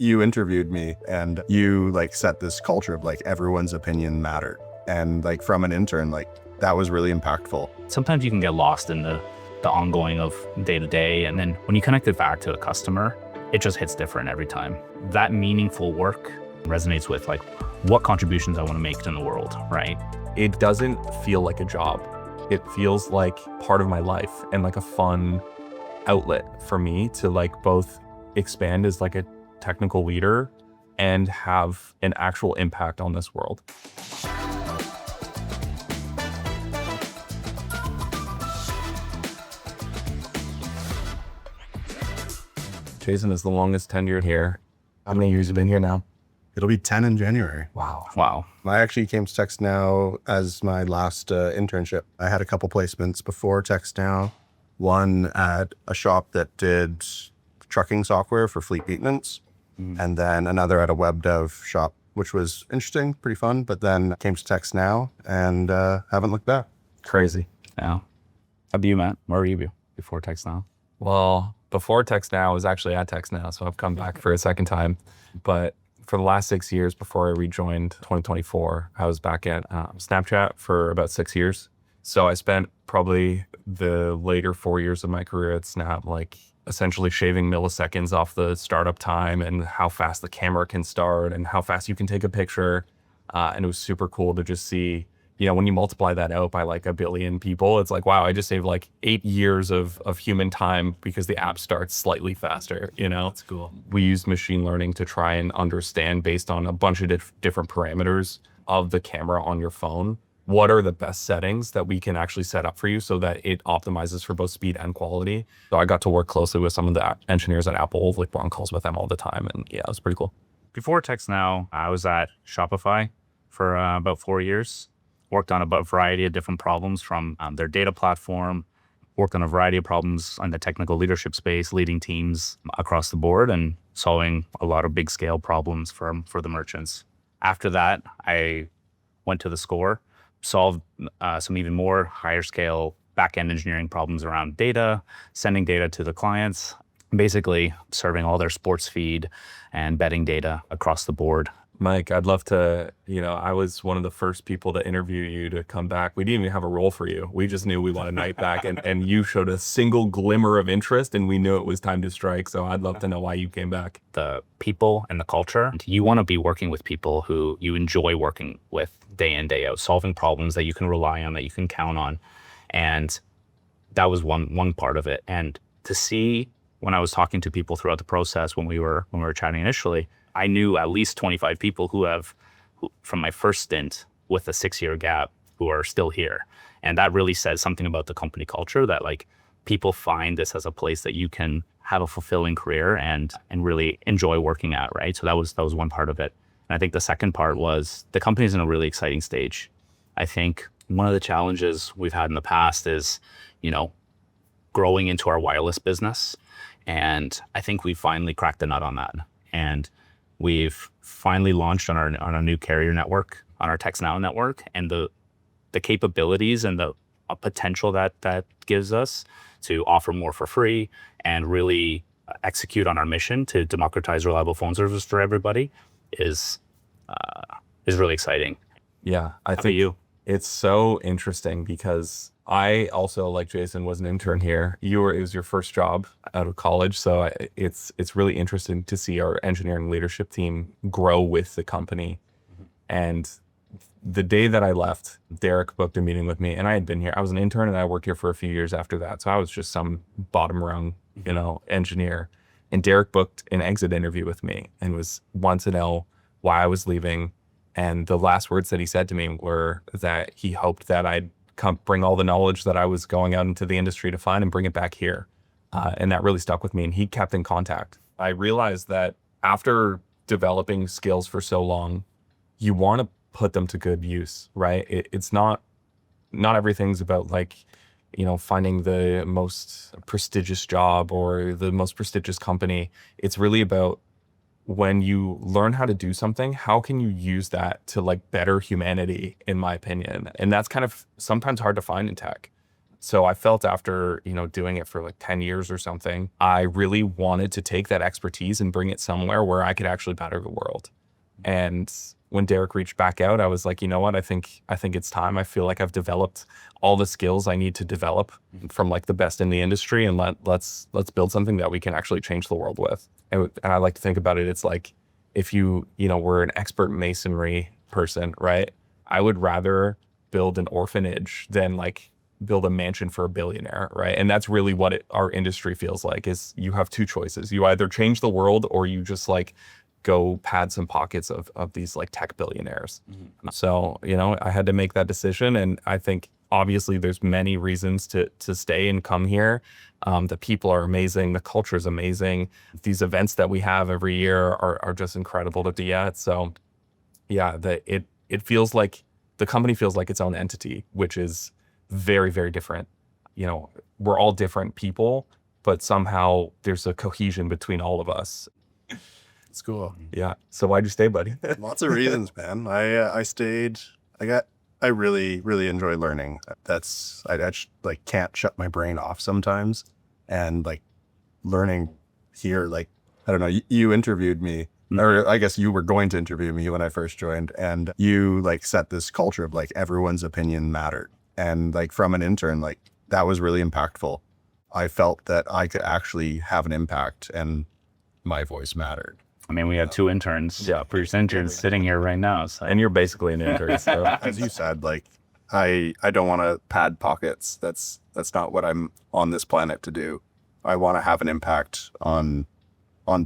you interviewed me and you like set this culture of like everyone's opinion mattered. And like from an intern, like that was really impactful. Sometimes you can get lost in the ongoing of day to day. And then when you connect it back to a customer, it just hits different every time. That meaningful work resonates with like what contributions I want to make in the world, right? It doesn't feel like a job. It feels like part of my life and like a fun outlet for me to like both expand as like a technical leader and have an actual impact on this world. Jason is the longest tenured here. How many years have you been here now? It'll be 10 in January. Wow. I actually came to TextNow as my last internship. I had a couple placements before TextNow. One at a shop that did trucking software for fleet maintenance, and then another at a web dev shop, which was interesting, pretty fun, but then came to TextNow and haven't looked back. Crazy. Yeah. How about you, Matt? Where were you before TextNow? Well, before TextNow, I was actually at TextNow, so I've come back for a second time. But for the last 6 years before I rejoined 2024, I was back at Snapchat for about 6 years. So I spent probably the later 4 years of my career at Snap, like essentially shaving milliseconds off the startup time and how fast the camera can start and how fast you can take a picture. And it was super cool to just see, you know, when you multiply that out by like 1 billion people, it's like, wow, I just saved like 8 years of human time because the app starts slightly faster, you know? That's cool. We used machine learning to try and understand based on a bunch of different parameters of the camera on your phone, what are the best settings that we can actually set up for you so that it optimizes for both speed and quality. So I got to work closely with some of the engineers at Apple, like we're on calls with them all the time. And yeah, it was pretty cool. Before TextNow, I was at Shopify for about 4 years. Worked on a variety of different problems from their data platform, worked on a variety of problems on the technical leadership space, leading teams across the board and solving a lot of big scale problems for the merchants. After that, I went to the Score, solved some even more higher scale back-end engineering problems around data, sending data to the clients, basically serving all their sports feed and betting data across the board. Mike, I'd love to, you know, I was one of the first people to interview you to come back. We didn't even have a role for you. We just knew we wanted Night back and you showed a single glimmer of interest and we knew it was time to strike. So I'd love to know why you came back. The people and the culture. You want to be working with people who you enjoy working with day in, day out, solving problems that you can rely on, that you can count on. And that was one part of it. And to see when I was talking to people throughout the process, when we were chatting initially, I knew at least 25 people who from my first stint with a 6-year gap, who are still here. And that really says something about the company culture, that like people find this as a place that you can have a fulfilling career and really enjoy working at, right? So that was one part of it. And I think the second part was the company's in a really exciting stage. I think one of the challenges we've had in the past is, you know, growing into our wireless business. And I think we finally cracked the nut on that. And we've finally launched on our new carrier network, on our TextNow network, and the capabilities and the potential that gives us to offer more for free and really execute on our mission to democratize reliable phone service for everybody is really exciting. Yeah, I think it's so interesting because I also, like Jason, was an intern here. It was your first job out of college. So it's really interesting to see our engineering leadership team grow with the company. And the day that I left, Derek booked a meeting with me and I had been here. I was an intern and I worked here for a few years after that. So I was just some bottom rung, you know, engineer. And Derek booked an exit interview with me and wanted to know why I was leaving. And the last words that he said to me were that he hoped that I'd bring all the knowledge that I was going out into the industry to find and bring it back here. And that really stuck with me. And he kept in contact. I realized that after developing skills for so long, you want to put them to good use, right? It's not everything's about like, you know, finding the most prestigious job or the most prestigious company. It's really about when you learn how to do something, how can you use that to like better humanity, in my opinion? And that's kind of sometimes hard to find in tech. So I felt after, doing it for like 10 years or something, I really wanted to take that expertise and bring it somewhere where I could actually better the world. And when Derek reached back out, I was like, you know what? I think it's time. I feel like I've developed all the skills I need to develop from like the best in the industry, and let's build something that we can actually change the world with. And I like to think about it. It's like if were an expert masonry person, right? I would rather build an orphanage than like build a mansion for a billionaire, right? And that's really what our industry feels like. Is you have two choices. You either change the world or you just like go pad some pockets of these like tech billionaires. So, I had to make that decision. And I think obviously there's many reasons to stay and come here. The people are amazing. The culture is amazing. These events that we have every year are just incredible to be at. So yeah, it feels like the company feels like its own entity, which is very, very different. We're all different people, but somehow there's a cohesion between all of us. It's cool. Yeah. So why'd you stay, buddy? Lots of reasons, man. I stayed. I really, really enjoy learning. I just like can't shut my brain off sometimes. And like learning here, like, I don't know, you interviewed me, or I guess you were going to interview me when I first joined, and you like set this culture of like everyone's opinion mattered. And like from an intern, like that was really impactful. I felt that I could actually have an impact and my voice mattered. I mean, we have two interns, first interns sitting here right now. So. And you're basically an intern. So. As you said, like I don't want to pad pockets. That's not what I'm on this planet to do. I want to have an impact on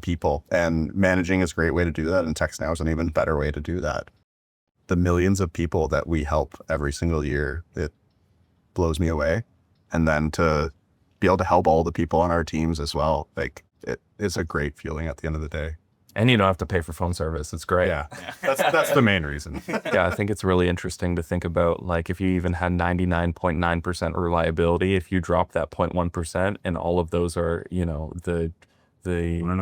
people, and managing is a great way to do that. And TextNow is an even better way to do that. The millions of people that we help every single year, it blows me away. And then to be able to help all the people on our teams as well, like it is a great feeling at the end of the day. And you don't have to pay for phone service. It's great. Yeah. That's the main reason. Yeah, I think it's really interesting to think about, like, if you even had 99.9% reliability, if you drop that 0.1%, and all of those are, the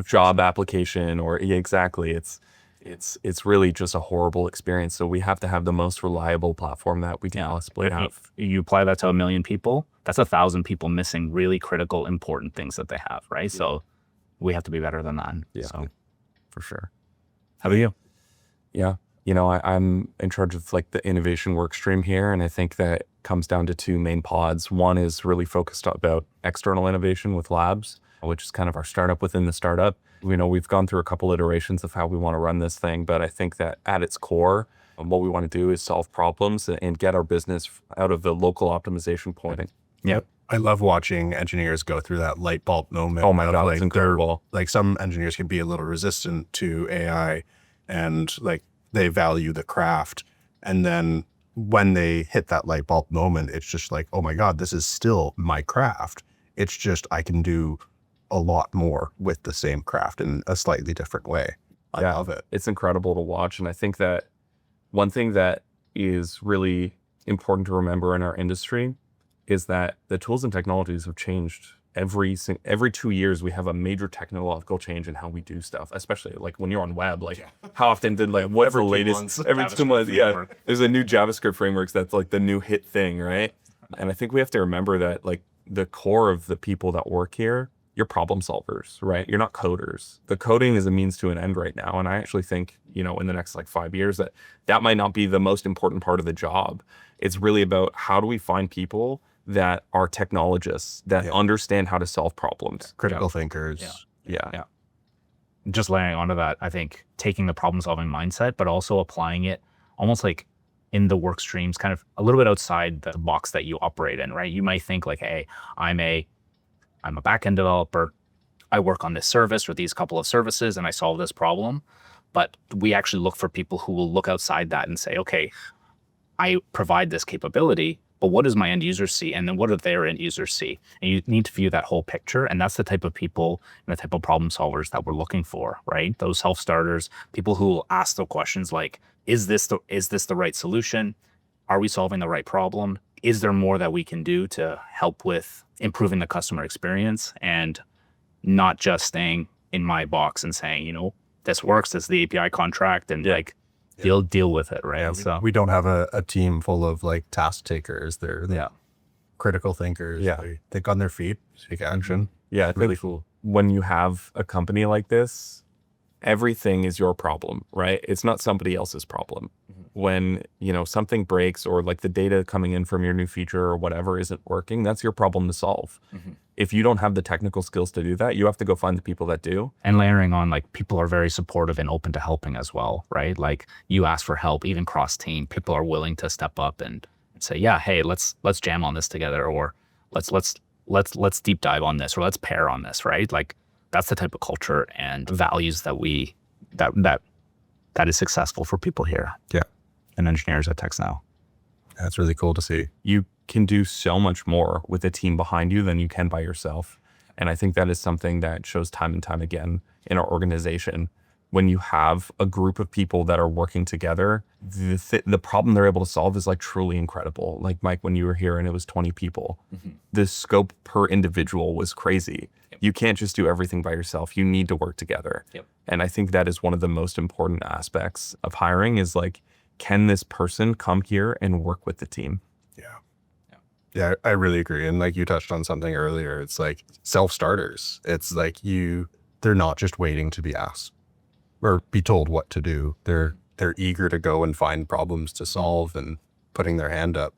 job application or exactly, it's really just a horrible experience. So we have to have the most reliable platform that we can possibly have. If you apply that to 1 million people, that's 1,000 people missing really critical, important things that they have, right? Yeah. So we have to be better than that. Yeah. So. For sure. How about you? Yeah. I'm in charge of like the innovation work stream here. And I think that comes down to two main pods. One is really focused about external innovation with labs, which is kind of our startup within the startup. We've gone through a couple iterations of how we want to run this thing, but I think that at its core, what we want to do is solve problems and get our business out of the local optimization point. Yep. I love watching engineers go through that light bulb moment. Oh my God, like it's incredible. Like some engineers can be a little resistant to AI, and like they value the craft. And then when they hit that light bulb moment, it's just like, oh my God, this is still my craft. It's just I can do a lot more with the same craft in a slightly different way. I love it. It's incredible to watch. And I think that one thing that is really important to remember in our industry is that the tools and technologies have changed. Every 2 years, we have a major technological change in how we do stuff, especially like when you're on web, like how often did like what's the latest? Every 2 months, there's a new JavaScript frameworks that's like the new hit thing, right? And I think we have to remember that like the core of the people that work here, you're problem solvers, right? You're not coders. The coding is a means to an end right now. And I actually think, in the next like 5 years that might not be the most important part of the job. It's really about how do we find people that are technologists that understand how to solve problems. Critical thinkers. Yeah. Just layering onto that, I think taking the problem solving mindset, but also applying it almost like in the work streams, kind of a little bit outside the box that you operate in, right? You might think like, hey, I'm a backend developer. I work on this service or these couple of services and I solve this problem. But we actually look for people who will look outside that and say, okay, I provide this capability, but what does my end user see? And then what do their end users see? And you need to view that whole picture. And that's the type of people and the type of problem solvers that we're looking for, right? Those self-starters, people who will ask the questions like, is this the right solution? Are we solving the right problem? Is there more that we can do to help with improving the customer experience, and not just staying in my box and saying, this works, this is the API contract, and deal with it, right? Yeah, we don't have a team full of like task takers. They're critical thinkers. Yeah. They think on their feet, take action. Yeah, it's really cool. When you have a company like this, everything is your problem, right? It's not somebody else's problem. When, something breaks or like the data coming in from your new feature or whatever isn't working, that's your problem to solve. If you don't have the technical skills to do that, you have to go find the people that do. And layering on, like, people are very supportive and open to helping as well, right? Like, you ask for help, even cross team, people are willing to step up and say, yeah, hey, let's jam on this together, or let's deep dive on this, or let's pair on this, right? Like, that's the type of culture and values that that is successful for people here. Yeah. And engineers at TextNow. That's really cool to see. You can do so much more with a team behind you than you can by yourself. And I think that is something that shows time and time again in our organization. When you have a group of people that are working together, the problem they're able to solve is like truly incredible. Like, Mike, when you were here and it was 20 people, the scope per individual was crazy. You can't just do everything by yourself. You need to work together. And I think that is one of the most important aspects of hiring is like, can this person come here and work with the team? Yeah, I really agree. And like you touched on something earlier, it's like self-starters. It's like they're not just waiting to be asked or be told what to do. They're eager to go and find problems to solve and putting their hand up.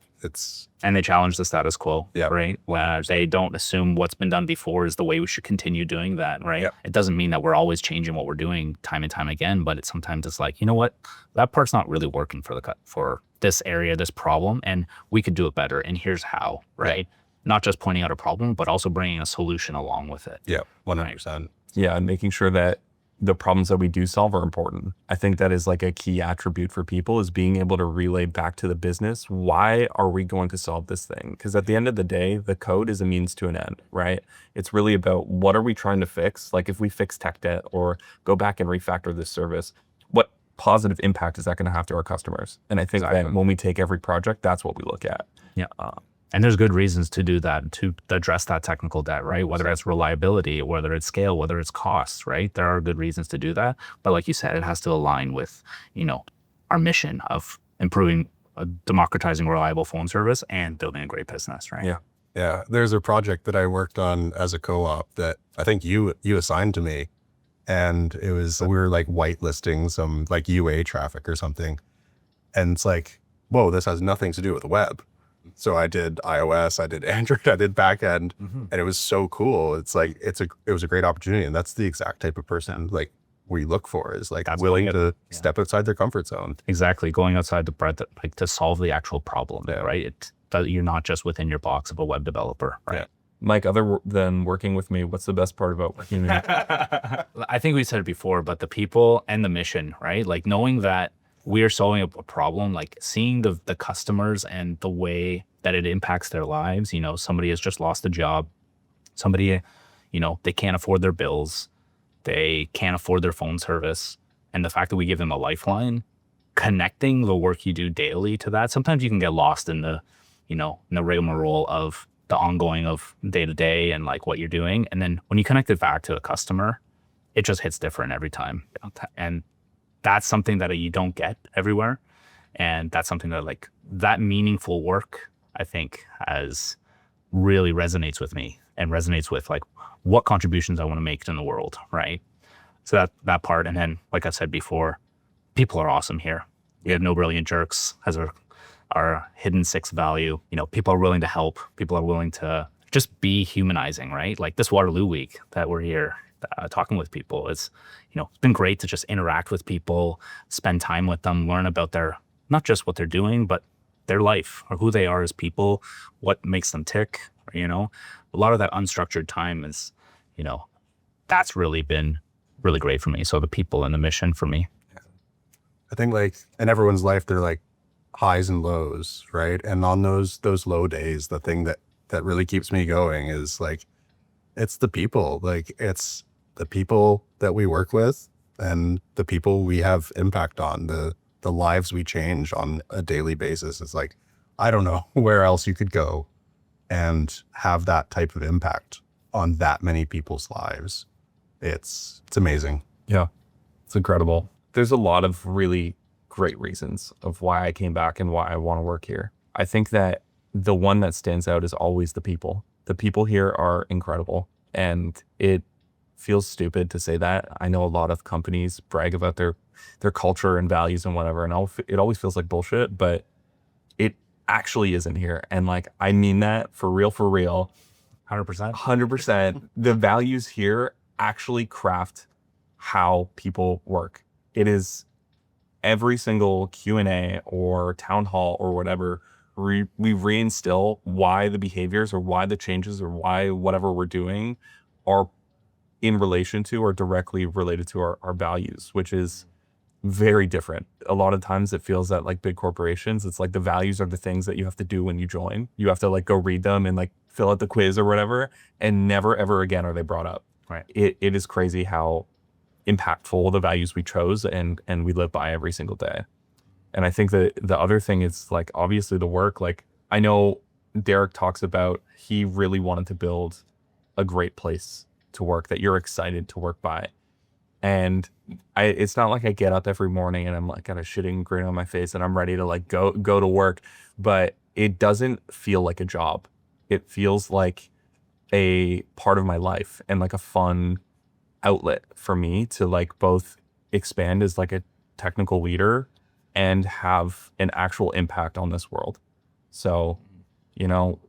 And they challenge the status quo, Yeah. right? Where they don't assume what's been done before is the way we should continue doing that, right? Yeah. It doesn't mean that we're always changing what we're doing time and time again, but sometimes it's like, you know what? That part's not really working for this area, this problem, and we could do it better. And here's how, right? Not just pointing out a problem, but also bringing a solution along with it. Yeah, 100%. Yeah, and making sure that the problems that we do solve are important. I think that is like a key attribute for people is being able to relay back to the business, why are we going to solve this thing? Because at the end of the day, the code is a means to an end, right? It's really about what are we trying to fix? Like if we fix tech debt or go back and refactor this service, what positive impact is that going to have to our customers? And I think that when we take every project, that's what we look at. Yeah. And there's good reasons to do that, to address that technical debt, right? Whether it's reliability, whether it's scale, whether it's costs, right? There are good reasons to do that. But like you said, it has to align with, our mission of improving, democratizing reliable phone service and building a great business, right? Yeah. Yeah. There's a project that I worked on as a co-op that I think you assigned to me. And it was, we were like whitelisting some like UA traffic or something. And it's like, whoa, this has nothing to do with the web. So I did iOS, I did Android, I did backend, and it was so cool. It's like, it was a great opportunity. And that's the exact type of person like we look for is like willing to step outside their comfort zone. Exactly. Going outside the breadth, like to solve the actual problem, right? You're not just within your box of a web developer, right? Yeah. Mike, other than working with me, what's the best part about working with me? I think we said it before, but the people and the mission, right? Like knowing that we are solving a problem, like seeing the customers and the way that it impacts their lives. Somebody has just lost a job. Somebody, they can't afford their bills. They can't afford their phone service. And the fact that we give them a lifeline, connecting the work you do daily to that, sometimes you can get lost in the, in the rigmarole of the ongoing of day to day and like what you're doing. And then when you connect it back to the customer, it just hits different every time. And that's something that you don't get everywhere. And that's something that like that meaningful work, I think really resonates with me and resonates with like what contributions I want to make in the world, right? So that part. And then, like I said before, people are awesome here. We have no brilliant jerks as our hidden sixth value. People are willing to help. People are willing to just be humanizing, right? Like this Waterloo week that we're here talking with people. It's been great to just interact with people, spend time with them, learn about not just what they're doing, but their life or who they are as people, what makes them tick. A lot of that unstructured time is, that's really been really great for me. So the people and the mission for me. I think like in everyone's life, they're like highs and lows, right? And on those low days, the thing that really keeps me going is like, it's the people. Like it's the people that we work with and the people we have impact on, the lives we change on a daily basis. It's like, I don't know where else you could go and have that type of impact on that many people's lives. It's amazing. Yeah, it's incredible. There's a lot of really great reasons of why I came back and why I want to work here. I think that the one that stands out is always the people. The people here are incredible, and it feels stupid to say that. I know a lot of companies brag about their culture and values and whatever, and it always feels like bullshit, but it actually isn't here. And like, I mean that for real, 100%. 100%. The values here actually craft how people work. It is every single Q&A or town hall or whatever, we reinstill why the behaviors or why the changes or why whatever we're doing are in relation to or directly related to our values, which is very different. A lot of times it feels that like big corporations, it's like the values are the things that you have to do when you join. You have to like go read them and like fill out the quiz or whatever, and never ever again are they brought up. Right. It is crazy how impactful the values we chose and we live by every single day. And I think that the other thing is like, obviously the work, like I know Derek talks about, he really wanted to build a great place to work that you're excited to work by. And it's not like I get up every morning and I'm like got a shitting grin on my face and I'm ready to like go to work, but it doesn't feel like a job. It feels like a part of my life and like a fun outlet for me to like both expand as like a technical leader and have an actual impact on this world. So, you know,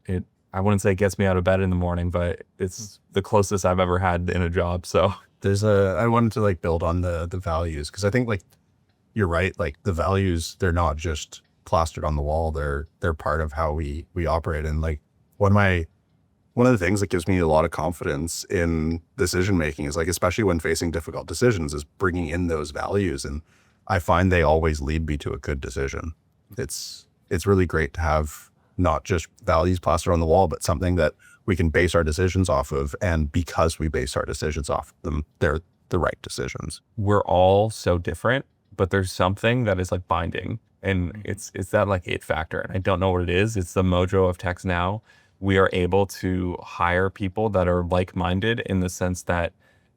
I wouldn't say it gets me out of bed in the morning, but it's the closest I've ever had in a job. So I wanted to like build on the values, because I think like you're right, like the values, they're not just plastered on the wall, they're part of how we operate. And like one of the things that gives me a lot of confidence in decision making is like, especially when facing difficult decisions, is bringing in those values. And I find they always lead me to a good decision. It's really great to have not just values plastered on the wall, but something that we can base our decisions off of. And because we base our decisions off of them, they're the right decisions. we're all so different, but there's something that is like binding, and it's that like it factor. And I don't know what it is. It's the mojo of TextNow. We are able to hire people that are like-minded in the sense that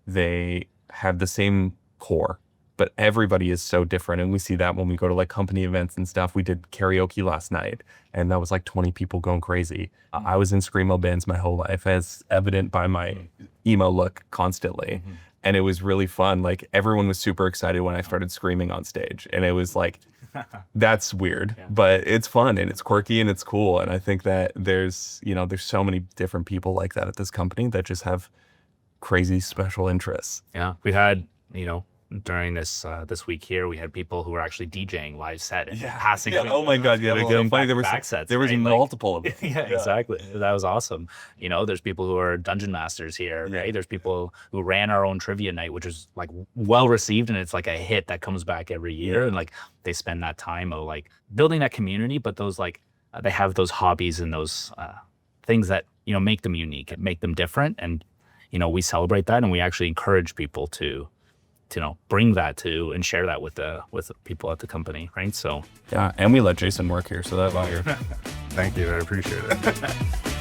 they have the same core, but everybody is so different. And we see that when we go to like company events and stuff. We did karaoke last night and that was like 20 people going crazy. I was in screamo bands my whole life, as evident by my emo look constantly. And it was really fun. Like everyone was super excited when I started screaming on stage, and it was like, that's weird, but it's fun and it's quirky and it's cool. And I think that there's so many different people like that at this company that just have crazy special interests. Yeah. We had, during this week here, we had people who were actually DJing live set and passing. Oh my God. Yeah. There was back sets, there was right? multiple of them. Yeah, exactly. That was awesome. There's people who are dungeon masters here, right? There's people who ran our own trivia night, which is like well received, and it's like a hit that comes back every year. And like they spend that time of like building that community, but those like they have those hobbies and those things that make them unique and make them different. And we celebrate that, and we actually encourage people to bring that to and share that with the people at the company, right? So yeah, and we let Jason work here, so that matters. Thank you, I appreciate it.